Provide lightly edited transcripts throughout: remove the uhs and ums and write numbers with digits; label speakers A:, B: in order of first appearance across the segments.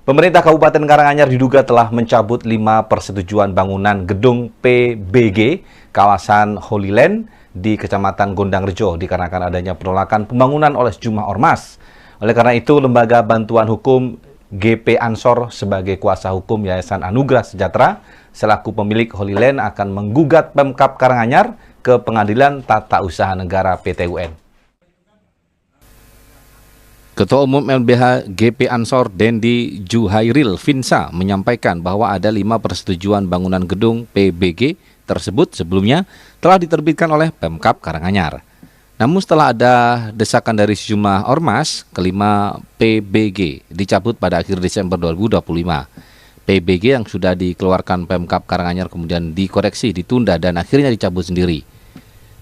A: Pemerintah Kabupaten Karanganyar diduga telah mencabut 5 persetujuan bangunan gedung PBG kawasan Holy Land di Kecamatan Gondangrejo dikarenakan adanya penolakan pembangunan oleh sejumlah ormas. Oleh karena itu, Lembaga Bantuan Hukum GP Ansor sebagai kuasa hukum Yayasan Anugerah Sejahtera selaku pemilik Holy Land akan menggugat Pemkab Karanganyar ke Pengadilan Tata Usaha Negara (PT-UN). Ketua Umum LBH GP Ansor Dendi Juhairil Finsa menyampaikan bahwa ada 5 persetujuan bangunan gedung PBG tersebut sebelumnya telah diterbitkan oleh Pemkab Karanganyar. Namun setelah ada desakan dari sejumlah ormas, kelima PBG dicabut pada akhir Desember 2025. PBG yang sudah dikeluarkan Pemkab Karanganyar kemudian dikoreksi, ditunda dan akhirnya dicabut sendiri.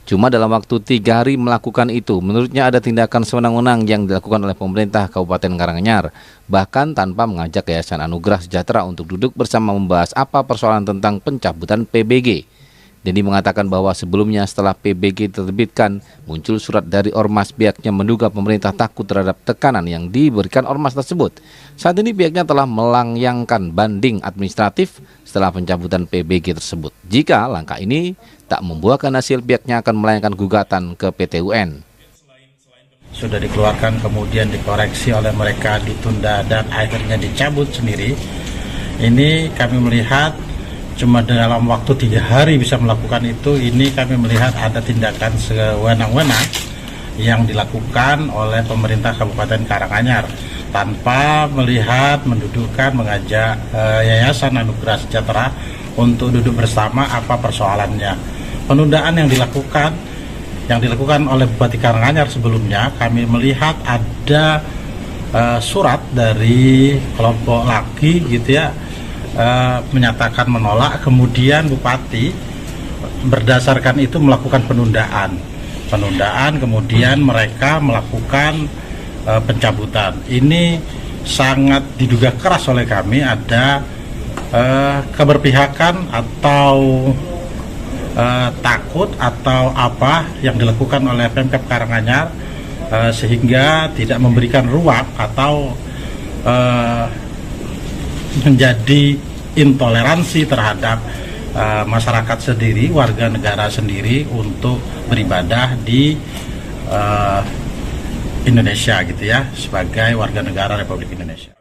A: Cuma dalam waktu 3 hari melakukan itu, menurutnya ada tindakan sewenang-wenang yang dilakukan oleh pemerintah Kabupaten Karanganyar, bahkan tanpa mengajak Yayasan Anugerah Sejahtera untuk duduk bersama membahas apa persoalan tentang pencabutan PBG. Dendi mengatakan bahwa sebelumnya setelah PBG diterbitkan, muncul surat dari ormas pihaknya menduga pemerintah takut terhadap tekanan yang diberikan ormas tersebut. Saat ini pihaknya telah melayangkan banding administratif setelah pencabutan PBG tersebut. Jika langkah ini tak membuahkan hasil, pihaknya akan melayangkan gugatan ke PT-UN.
B: Sudah dikeluarkan, kemudian dikoreksi oleh mereka, ditunda, dan akhirnya dicabut sendiri. Ini kami melihat cuma dalam waktu 3 hari bisa melakukan itu. Ini kami melihat ada tindakan sewenang-wenang yang dilakukan oleh pemerintah Kabupaten Karanganyar tanpa melihat, mendudukkan, mengajak Yayasan Anugerah Sejahtera untuk duduk bersama apa persoalannya. Penundaan yang dilakukan oleh Bupati Karanganyar sebelumnya, kami melihat ada surat dari kelompok laki gitu ya, menyatakan menolak, kemudian Bupati berdasarkan itu melakukan penundaan, kemudian mereka melakukan pencabutan. Ini sangat diduga keras oleh kami ada keberpihakan atau takut atau apa yang dilakukan oleh Pemkab Karanganyar sehingga tidak memberikan ruang atau menjadi intoleransi terhadap masyarakat sendiri, warga negara sendiri untuk beribadah di Indonesia gitu ya, sebagai warga negara Republik Indonesia.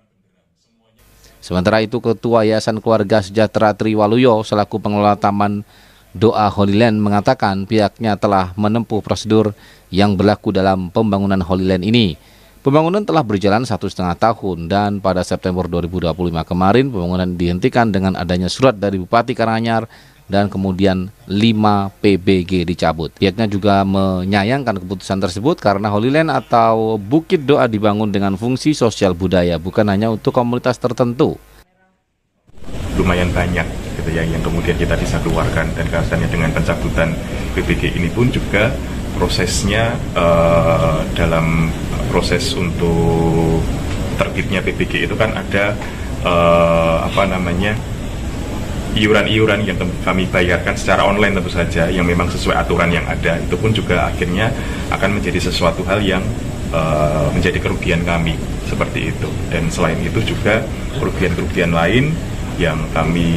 A: Sementara itu, Ketua Yayasan Keluarga Sejahtera Triwaluyo selaku pengelola Taman Doa Holy Land mengatakan pihaknya telah menempuh prosedur yang berlaku dalam pembangunan Holy Land ini. Pembangunan telah berjalan 1,5 tahun dan pada September 2025 kemarin pembangunan dihentikan dengan adanya surat dari Bupati Karanganyar dan kemudian 5 PBG dicabut. Pihaknya juga menyayangkan keputusan tersebut karena Holy Land atau Bukit Doa dibangun dengan fungsi sosial budaya, bukan hanya untuk komunitas tertentu.
C: Lumayan banyak gitu ya yang kemudian kita bisa keluarkan, dan kaitannya dengan pencabutan PBG ini pun juga prosesnya dalam proses untuk terbitnya PBG itu kan ada iuran-iuran yang kami bayarkan secara online tentu saja, yang memang sesuai aturan yang ada. Itu pun juga akhirnya akan menjadi sesuatu hal yang menjadi kerugian kami seperti itu. Dan selain itu juga kerugian-kerugian lain yang kami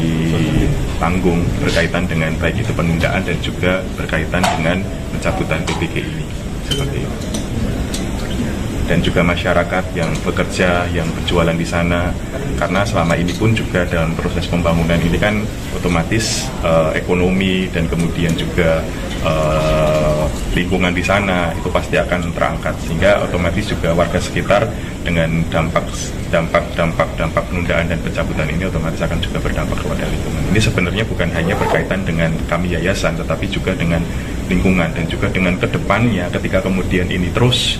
C: tanggung berkaitan dengan baik itu penundaan dan juga berkaitan dengan pencabutan PBG ini seperti itu. Dan juga masyarakat yang bekerja, yang berjualan di sana, karena selama ini pun juga dalam proses pembangunan ini kan otomatis ekonomi dan kemudian juga lingkungan di sana itu pasti akan terangkat, sehingga otomatis juga warga sekitar dengan dampak penundaan dan pencabutan ini otomatis akan juga berdampak kepada lingkungan. Ini sebenarnya bukan hanya berkaitan dengan kami yayasan, tetapi juga dengan lingkungan dan juga dengan kedepannya ketika kemudian ini terus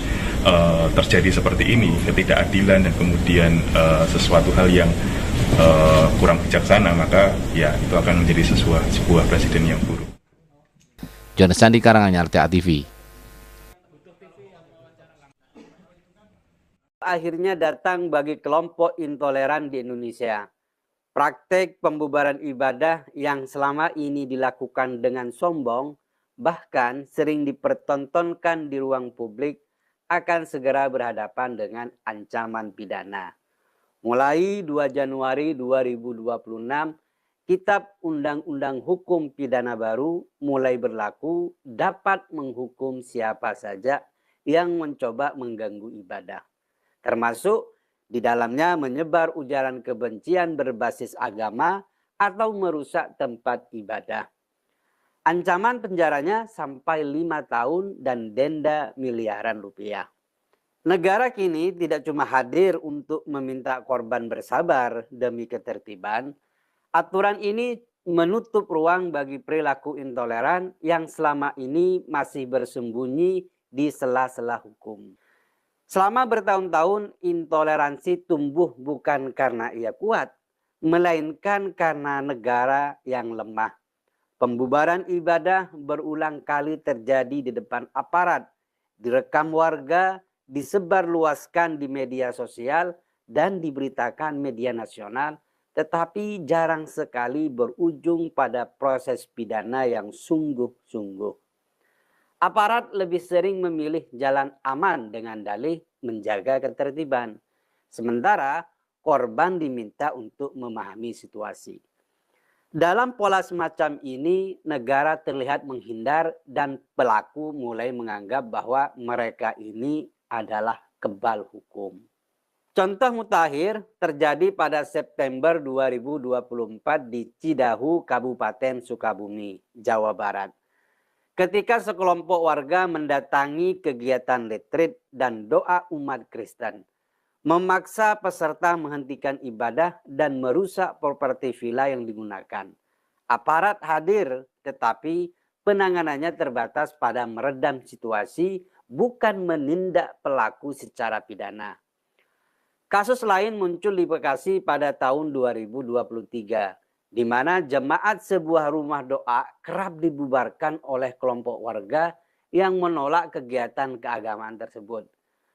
C: terjadi seperti ini, ketidakadilan dan kemudian sesuatu hal yang kurang bijaksana, maka ya itu akan menjadi sebuah presiden yang buruk.
A: Jonas Candi, Karanganyar, TA TV.
D: Akhirnya datang bagi kelompok intoleran di Indonesia. Praktek pembubaran ibadah yang selama ini dilakukan dengan sombong, bahkan sering dipertontonkan di ruang publik, akan segera berhadapan dengan ancaman pidana. Mulai 2 Januari 2026, Kitab Undang-Undang Hukum Pidana baru mulai berlaku dapat menghukum siapa saja yang mencoba mengganggu ibadah, termasuk di dalamnya menyebar ujaran kebencian berbasis agama atau merusak tempat ibadah. Ancaman penjaranya sampai 5 tahun dan denda miliaran rupiah. Negara kini tidak cuma hadir untuk meminta korban bersabar demi ketertiban, aturan ini menutup ruang bagi perilaku intoleran yang selama ini masih bersembunyi di sela-sela hukum. Selama bertahun-tahun, intoleransi tumbuh bukan karena ia kuat, melainkan karena negara yang lemah. Pembubaran ibadah berulang kali terjadi di depan aparat, direkam warga, disebarluaskan di media sosial, dan diberitakan media nasional, tetapi jarang sekali berujung pada proses pidana yang sungguh-sungguh. Aparat lebih sering memilih jalan aman dengan dalih menjaga ketertiban, sementara korban diminta untuk memahami situasi. Dalam pola semacam ini, negara terlihat menghindar dan pelaku mulai menganggap bahwa mereka ini adalah kebal hukum. Contoh mutakhir terjadi pada September 2024 di Cidahu, Kabupaten Sukabumi, Jawa Barat. Ketika sekelompok warga mendatangi kegiatan retreat dan doa umat Kristen, memaksa peserta menghentikan ibadah dan merusak properti villa yang digunakan. Aparat hadir, tetapi penanganannya terbatas pada meredam situasi, bukan menindak pelaku secara pidana. Kasus lain muncul di Bekasi pada tahun 2023, di mana jemaat sebuah rumah doa kerap dibubarkan oleh kelompok warga yang menolak kegiatan keagamaan tersebut.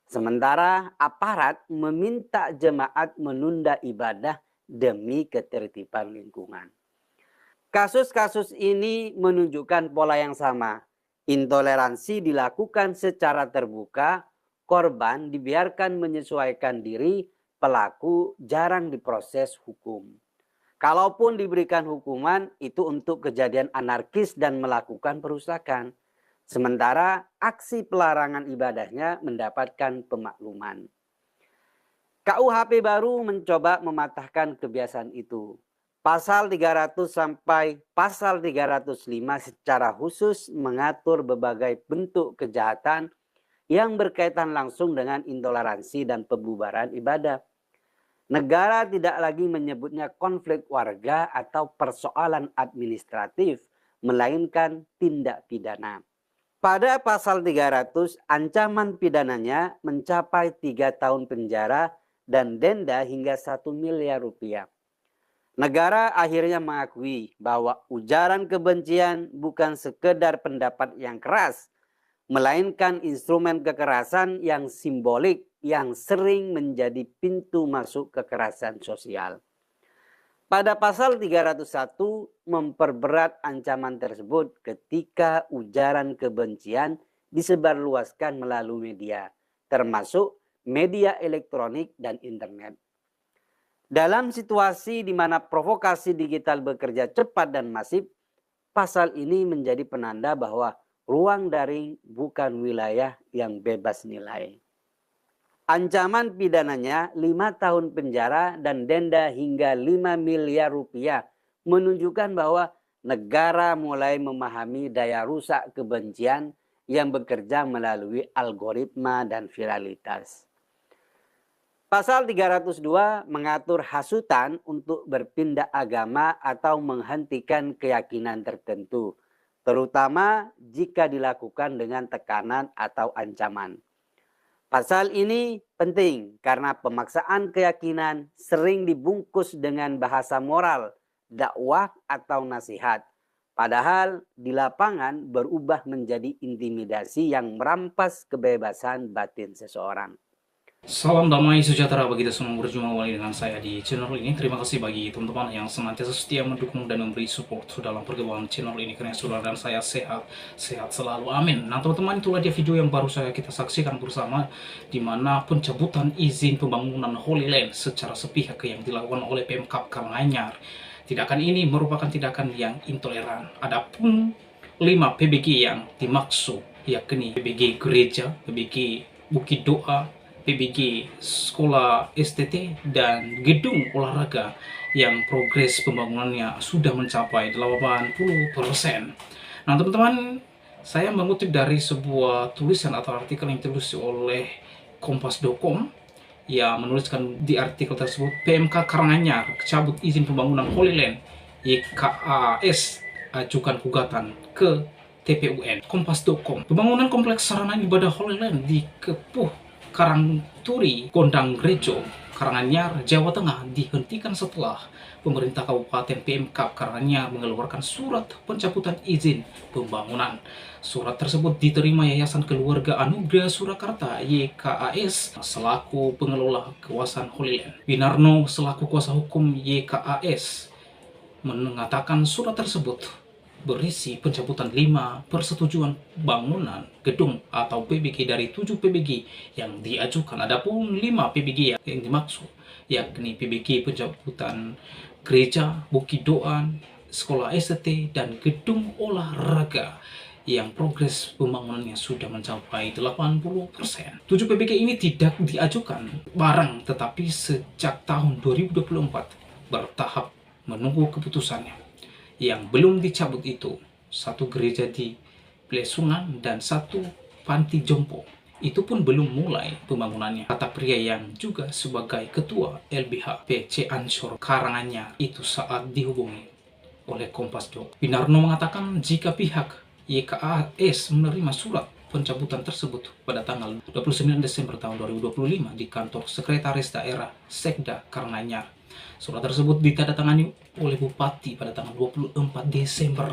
D: Sementara aparat meminta jemaat menunda ibadah demi ketertiban lingkungan. Kasus-kasus ini menunjukkan pola yang sama. Intoleransi dilakukan secara terbuka, korban dibiarkan menyesuaikan diri, pelaku jarang diproses hukum. Kalaupun diberikan hukuman, itu untuk kejadian anarkis dan melakukan perusakan. Sementara aksi pelarangan ibadahnya mendapatkan pemakluman. KUHP baru mencoba mematahkan kebiasaan itu. Pasal 300 sampai pasal 305 secara khusus mengatur berbagai bentuk kejahatan yang berkaitan langsung dengan intoleransi dan pembubaran ibadah. Negara tidak lagi menyebutnya konflik warga atau persoalan administratif, melainkan tindak pidana. Pada pasal 300, ancaman pidananya mencapai 3 tahun penjara dan denda hingga 1 miliar rupiah. Negara akhirnya mengakui bahwa ujaran kebencian bukan sekedar pendapat yang keras, melainkan instrumen kekerasan yang simbolik yang sering menjadi pintu masuk kekerasan sosial. Pada pasal 301 memperberat ancaman tersebut ketika ujaran kebencian disebarluaskan melalui media, termasuk media elektronik dan internet. Dalam situasi di mana provokasi digital bekerja cepat dan masif, pasal ini menjadi penanda bahwa ruang daring bukan wilayah yang bebas nilai. Ancaman pidananya 5 tahun penjara dan denda hingga 5 miliar rupiah menunjukkan bahwa negara mulai memahami daya rusak kebencian yang bekerja melalui algoritma dan viralitas. Pasal 302 mengatur hasutan untuk berpindah agama atau menghentikan keyakinan tertentu, terutama jika dilakukan dengan tekanan atau ancaman. Pasal ini penting karena pemaksaan keyakinan sering dibungkus dengan bahasa moral, dakwah atau nasihat. Padahal di lapangan berubah menjadi intimidasi yang merampas kebebasan batin seseorang.
E: Salam damai sejahtera bagi kita semua, berjumpa kembali dengan saya di channel ini. Terima kasih bagi teman-teman yang senantiasa setia mendukung dan memberi support dalam perkembangan channel ini, karena saudara dan saya sehat selalu, amin. Nah teman-teman, itulah dia video yang baru kita saksikan bersama, di mana pencabutan izin pembangunan Holy Land secara sepihak yang dilakukan oleh Pemkab Karanganyar. Tindakan ini merupakan tindakan yang intoleran. Adapun 5 PBG yang dimaksud, yakni PBG gereja, PBG Bukit Doa, PBG Sekolah STT, dan gedung olahraga yang progres pembangunannya sudah mencapai 80%. Nah teman-teman, saya mengutip dari sebuah tulisan atau artikel yang ditulis oleh Kompas.com yang menuliskan di artikel tersebut, PMK Karanganyar cabut izin pembangunan Holy Land, YKAS ajukan gugatan ke TPUN. Kompas.com, pembangunan kompleks sarana ibadah Holy Land di Kepuh Karangturi, Gondang Rejo, Karanganyar, Jawa Tengah dihentikan setelah pemerintah Kabupaten Pemkab Karanganyar mengeluarkan surat pencabutan izin pembangunan. Surat tersebut diterima Yayasan Keluarga Anugerah Surakarta YKAS selaku pengelola kawasan Holy Land. Winarno selaku kuasa hukum YKAS mengatakan surat tersebut berisi pencabutan 5 persetujuan bangunan gedung atau PBG dari 7 PBG yang diajukan. Adapun 5 PBG yang dimaksud, yakni PBG pencabutan gereja, Bukit Doa, Sekolah STT, dan gedung olahraga yang progres pembangunannya sudah mencapai 80%. 7 PBG ini tidak diajukan bareng, tetapi sejak tahun 2024 bertahap menunggu keputusannya. Yang belum dicabut itu 1 gereja di Plesungan dan 1 panti jompo. Itu pun belum mulai pembangunannya, kata pria yang juga sebagai ketua LBH PC Ansor Karanganyar itu saat dihubungi oleh Kompas.com. Winarno mengatakan jika pihak YKAS menerima surat pencabutan tersebut pada tanggal 29 Desember tahun 2025 di kantor Sekretaris Daerah Sekda Karanganyar. Surat tersebut ditandatangani oleh Bupati pada tanggal 24 Desember.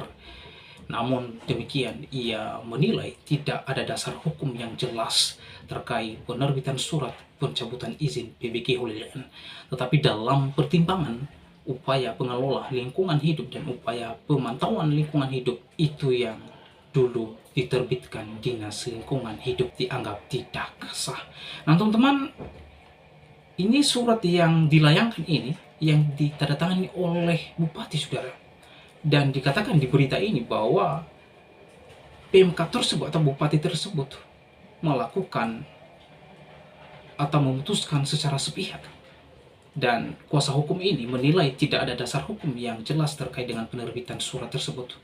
E: Namun demikian, ia menilai tidak ada dasar hukum yang jelas terkait penerbitan surat pencabutan izin PBG Holy Land. Tetapi dalam pertimbangan upaya pengelola lingkungan hidup dan upaya pemantauan lingkungan hidup itu yang dulu diterbitkan Dinas Lingkungan Hidup dianggap tidak sah. Nah teman-teman, ini surat yang dilayangkan ini yang ditandatangani oleh Bupati, saudara. Dan dikatakan di berita ini bahwa PMK tersebut atau Bupati tersebut melakukan atau memutuskan secara sepihak. Dan kuasa hukum ini menilai tidak ada dasar hukum yang jelas terkait dengan penerbitan surat tersebut.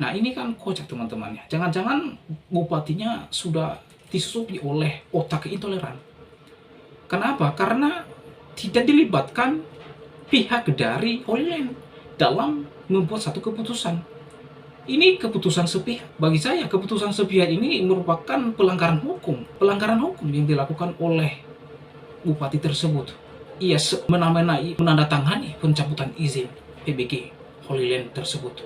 E: Nah ini kan kocak teman-teman ya. Jangan-jangan bupatinya sudah disusupi oleh otak intoleran. Kenapa? Karena tidak dilibatkan pihak dari Holy Land dalam membuat satu keputusan. Ini keputusan sepihak. Bagi saya, keputusan sepihak ini merupakan pelanggaran hukum. Pelanggaran hukum yang dilakukan oleh bupati tersebut. Ia menamenai menandatangani pencabutan izin PBG Holy Land tersebut.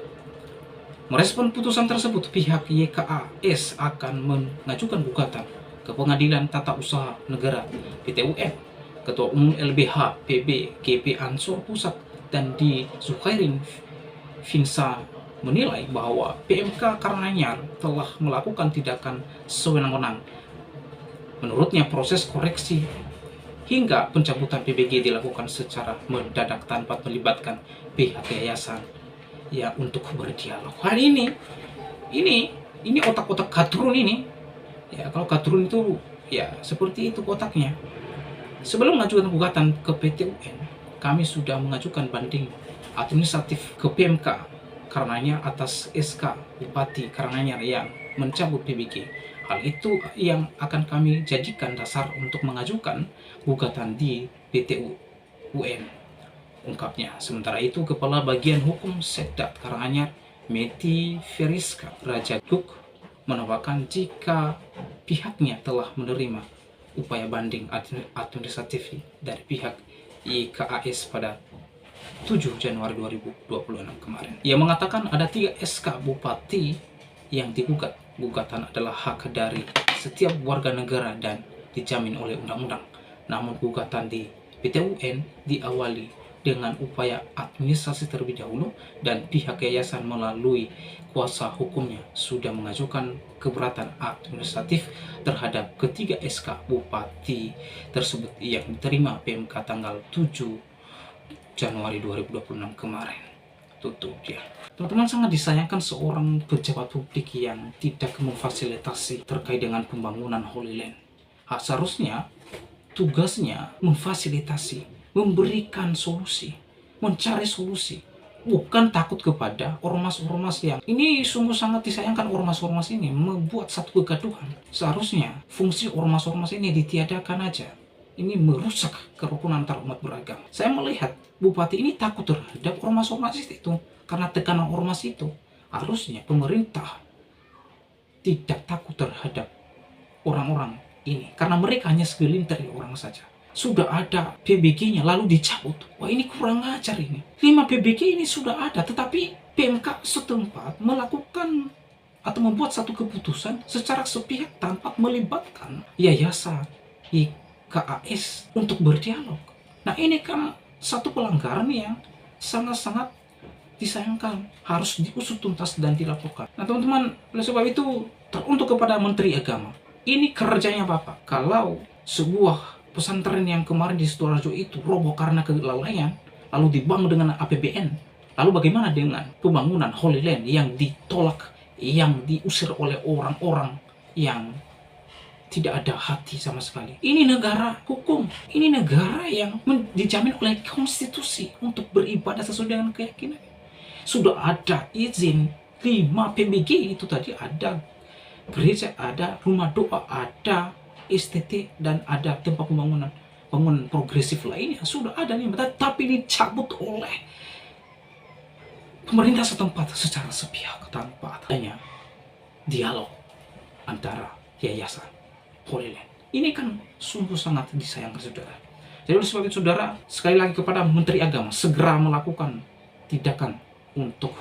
E: Merespon putusan tersebut, pihak YKAS akan mengajukan gugatan ke Pengadilan Tata Usaha Negara PTUN. Ketua Umum LBH PB GP Ansor Pusat dan di Zuhairin Finsa menilai bahwa PMK Karanganyar telah melakukan tindakan sewenang-wenang. Menurutnya proses koreksi hingga pencabutan PBG dilakukan secara mendadak tanpa melibatkan pihak yayasan ya untuk berdialog. Hal ini otak-otak kadrun ini. Ya, kalau kadrun itu ya seperti itu otaknya. Sebelum mengajukan gugatan ke PTUN, kami sudah mengajukan banding administratif ke PMK Karanganyar atas SK Bupati Karanganyar yang mencabut PBG. Hal itu yang akan kami jadikan dasar untuk mengajukan gugatan di PTUN, ungkapnya. Sementara itu, Kepala Bagian Hukum Sekda Karanganyar, Meti Feriska Rajaduk, menambahkan jika pihaknya telah menerima upaya banding administratif dari pihak YKAS pada 7 Januari 2026 kemarin. Ia mengatakan ada 3 SK Bupati yang digugat. Gugatan adalah hak dari setiap warga negara dan dijamin oleh undang-undang. Namun gugatan di PT UN diawali dengan upaya administrasi terlebih dahulu dan pihak yayasan melalui kuasa hukumnya sudah mengajukan keberatan administratif terhadap ketiga SK bupati tersebut yang diterima PMK tanggal 7 Januari 2026 kemarin. Tutup dia. Teman-teman, sangat disayangkan seorang pejabat publik yang tidak memfasilitasi terkait dengan pembangunan Holy Land. Seharusnya tugasnya memfasilitasi, memberikan solusi, mencari solusi, bukan takut kepada ormas-ormas yang ini. Sungguh sangat disayangkan ormas-ormas ini membuat satu kegaduhan. Seharusnya fungsi ormas-ormas ini ditiadakan aja. Ini merusak kerukunan antar umat beragama. Saya melihat bupati ini takut terhadap ormas-ormas itu karena tekanan ormas itu. Harusnya pemerintah tidak takut terhadap orang-orang ini karena mereka hanya segelintir orang saja. Sudah ada PBG-nya lalu dicabut. Wah, ini kurang ajar ini. 5 PBG ini sudah ada, tetapi PMK setempat melakukan atau membuat satu keputusan secara sepihak tanpa melibatkan yayasan, KAS untuk berdialog. Nah, ini kan satu pelanggaran yang sangat-sangat disayangkan, harus diusut tuntas dan dilaporkan. Nah, teman-teman, oleh sebab itu teruntuk kepada Menteri Agama. Ini kerjanya Bapak. Kalau sebuah pesantren yang kemarin di Sidoarjo itu roboh karena kelalaian, lalu dibangun dengan APBN, lalu bagaimana dengan pembangunan Holy Land yang ditolak, yang diusir oleh orang-orang yang tidak ada hati sama sekali? Ini negara hukum, ini negara yang dijamin oleh konstitusi untuk beribadah sesuai dengan keyakinan. Sudah ada izin 5 PBG itu tadi, ada gereja, ada rumah doa, ada STT, dan ada tempat pembangunan progresif lainnya. Sudah ada nih, tapi dicabut oleh pemerintah setempat secara sepihak tanpa adanya dialog antara yayasan Holy Land. Ini kan sungguh sangat disayangkan, saudara. Jadi oleh sebab itu, saudara, sekali lagi kepada Menteri Agama segera melakukan tindakan untuk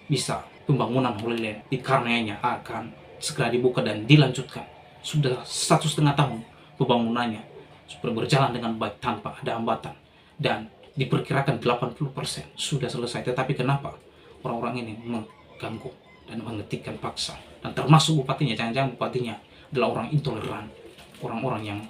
E: bisa pembangunan Holy Land, dikarenanya akan segera dibuka dan dilanjutkan. Sudah 1,5 tahun pembangunannya sudah berjalan dengan baik tanpa ada hambatan, dan diperkirakan 80% sudah selesai. Tetapi kenapa orang-orang ini mengganggu dan menghentikan paksa? Dan termasuk bupatinya, jangan-jangan bupatinya adalah orang intoleran, orang-orang yang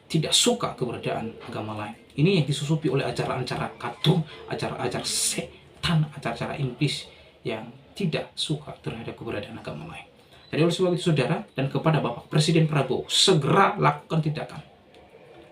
E: tidak suka keberadaan agama lain. Ini yang disusupi oleh acara-acara kadung, acara-acara setan, acara-acara iblis yang tidak suka terhadap keberadaan agama lain. Jadi oleh sebab itu, saudara, dan kepada Bapak Presiden Prabowo, segera lakukan tindakan.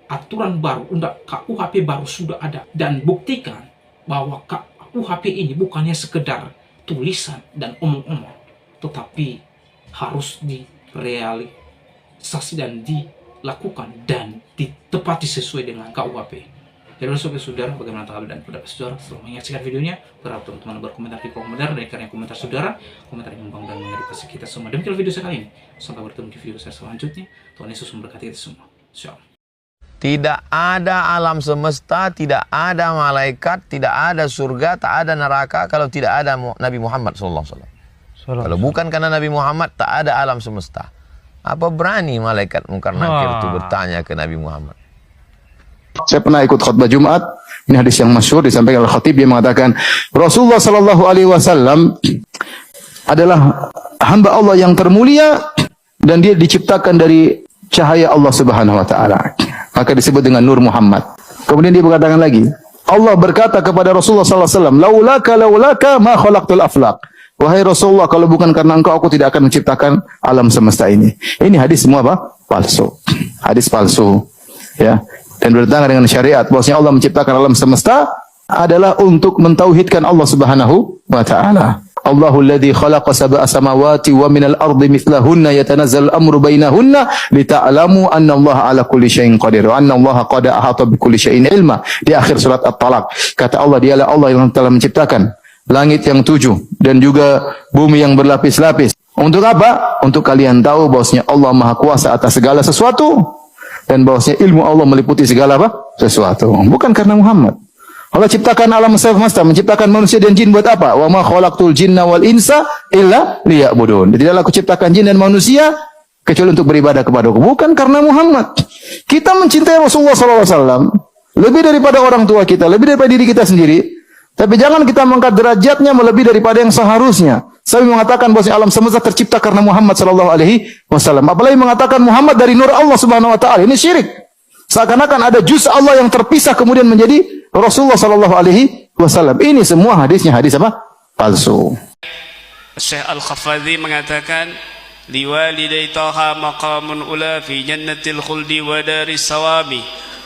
E: Aturan baru, KUHP baru sudah ada, dan buktikan bahwa KUHP ini bukannya sekedar tulisan dan omong-omong, tetapi harus direalisasi dan dilakukan dan ditepati sesuai dengan KUHP. Jadi oleh sebab itu, saudara, bagaimana tanggapan dan pendapat saudara setelah menyaksikan videonya? Berharap teman-teman berkomentar di kolom komentar, dan karena komentar saudara, komentar yang membangun dan mengedukasi kita semua. Demikian video saya kali ini. Sampai bertemu di video saya selanjutnya. Tuhan Yesus memberkati kita semua. Shalom.
F: Tidak ada alam semesta, tidak ada malaikat, tidak ada surga, tak ada neraka kalau tidak ada Nabi Muhammad SAW. Kalau bukan karena Nabi Muhammad, tak ada alam semesta. Apa berani malaikat Munkar Nakir itu bertanya ke Nabi Muhammad?
G: Saya pernah ikut khutbah Jumat. Ini hadis yang masyhur disampaikan oleh khatib. Dia mengatakan Rasulullah Sallallahu Alaihi Wasallam adalah hamba Allah yang termulia dan dia diciptakan dari cahaya Allah Subhanahu Wa Taala. Maka disebut dengan Nur Muhammad. Kemudian dia berkatakan lagi, Allah berkata kepada Rasulullah Sallallahu Alaihi Wasallam, laulaka ma khalaqtul aflaq. Wahai Rasulullah, kalau bukan karena engkau, aku tidak akan menciptakan alam semesta ini. Ini hadis semua apa? Palsu. Hadis palsu. Ya. Dan bertentangan dengan syariat. Bahwasanya Allah menciptakan alam semesta adalah untuk mentauhidkan Allah Subhanahu wa taala. Allahul ladzi khalaqa sab'a samawati wa minal ardi mithlahunna yatanazzalu al-amru bainahunna lita'lamu anna Allah 'ala kulli syai'in qadir wa anna Allah qad ahata bi kulli syai'in ilma. Di akhir surat At-Talaq kata Allah, dialah Allah yang telah menciptakan langit yang 7 dan juga bumi yang berlapis-lapis. Untuk apa? Untuk kalian tahu bahwasanya Allah Maha Kuasa atas segala sesuatu. Dan bahwasanya ilmu Allah meliputi segala apa? Sesuatu. Bukan karena Muhammad. Allah ciptakan alam semesta, menciptakan manusia dan jin buat apa? Wa ma khalaqtul jinna wal insa illa liya'budun. Tidaklah aku ciptakan jin dan manusia kecuali untuk beribadah kepadaku, bukan karena Muhammad. Kita mencintai Rasulullah SAW lebih daripada orang tua kita, lebih daripada diri kita sendiri. Tapi jangan kita mengangkat derajatnya melebihi daripada yang seharusnya. Saya mengatakan bahwa alam semesta tercipta karena Muhammad SAW. Apalagi mengatakan Muhammad dari nur Allah Subhanahu Wa Taala, ini syirik. Seakan-akan ada juz Allah yang terpisah kemudian menjadi Rasulullah SAW. Ini semua hadisnya hadis apa? Palsu.
H: Syekh Al-Khafadhi mengatakan, liwalidai taha maqamun ula fi jannatil khuldi wa daris sawabi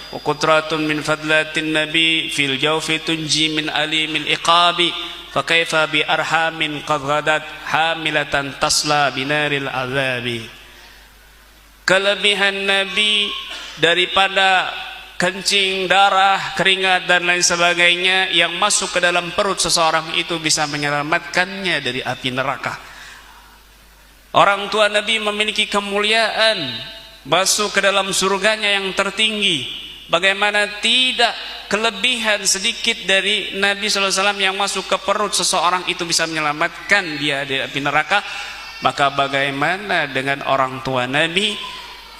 H: wa qutratun min fadlatin nabi fil jawfi tunji min alimil iqabi fa kaifa bi arhamin qad ghadat hamilatan tasla binaril azabi. Kelebihan nabi daripada kencing, darah, keringat dan lain sebagainya yang masuk ke dalam perut seseorang itu bisa menyelamatkannya dari api neraka. Orang tua Nabi memiliki kemuliaan, masuk ke dalam surganya yang tertinggi. Bagaimana tidak kelebihan sedikit dari Nabi SAW yang masuk ke perut seseorang itu bisa menyelamatkan dia dari api neraka, maka bagaimana dengan orang tua Nabi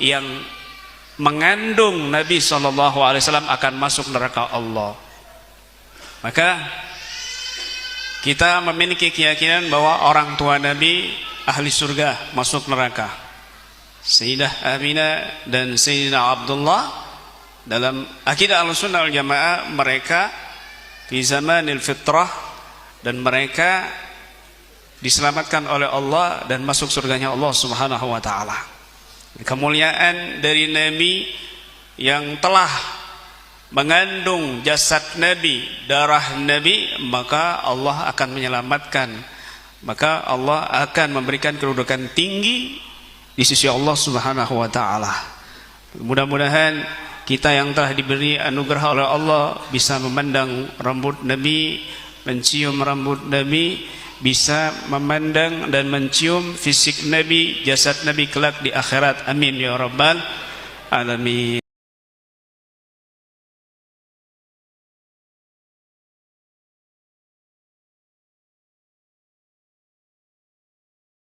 H: yang mengandung Nabi SAW akan masuk neraka Allah. Maka kita memiliki keyakinan bahwa orang tua Nabi ahli surga, masuk neraka. Sayyidah Aminah dan Sayyidina Abdullah dalam akidah Ahlussunnah wal Jamaah, mereka di zamanil fitrah dan mereka diselamatkan oleh Allah dan masuk surganya Allah Subhanahu wa taala. Kemuliaan dari Nabi yang telah mengandung jasad Nabi, darah Nabi, maka Allah akan menyelamatkan, maka Allah akan memberikan kedudukan tinggi di sisi Allah Subhanahu wa taala. Mudah-mudahan kita yang telah diberi anugerah oleh Allah bisa memandang rambut Nabi, mencium rambut Nabi, bisa memandang dan mencium fisik Nabi, jasad Nabi kelak di akhirat. Amin ya rabbal alamin.